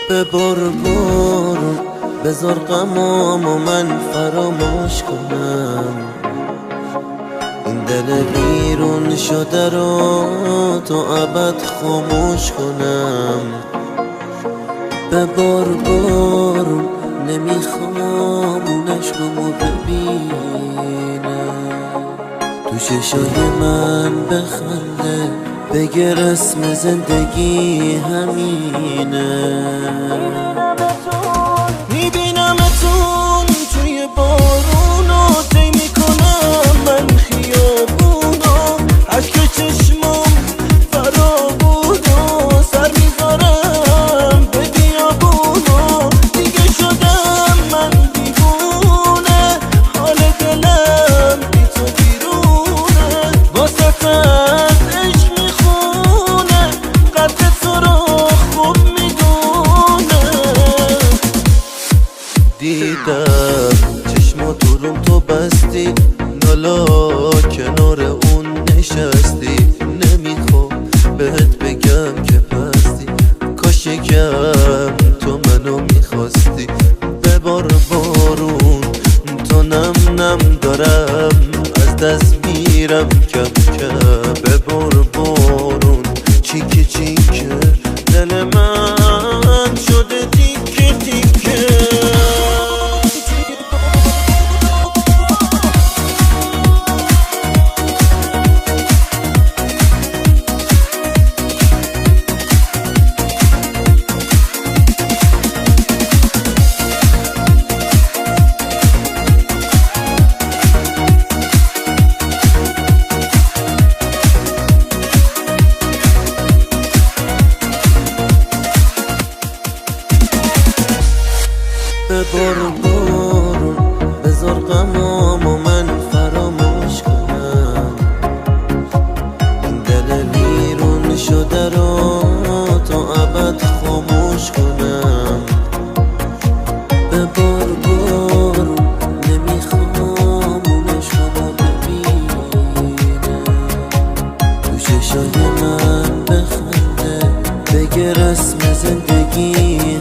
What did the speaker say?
ببار بارون بذار غمامو من فراموش کنم، این دل بیرون شده رو تو ابد خاموش کنم. ببار بارون نمیخوام اون عشقمو ببینم، تو چشای من بخنده بگه رسم زندگی همینه. میبینمتون توی بارونو طی میکنم من خیابونو، اشک چشمام فرابونو سر میذارم به بیابونو. دیگه شدم من دیوونه، حال دلم بی تو بیرونه، واسه دیدم چشماتو روم تو بستی، نالا کنار اون نشستی. نمیخوام بهت بگم که پستی، کاش یکم تو منو میخواستی. ببار بارون تو نم نم دارم از دست میرم کم کم. ببار بارون چیکه چیکه دل من شده تیکه تیکه. ببار بارون بذار غمامو من فراموش کنم، این دل بیرون شده رو تا ابد خاموش کنم. ببار بارون نمیخوام اون عشقمو ببینم، تو چشای من بخنده بگه رسم زندگی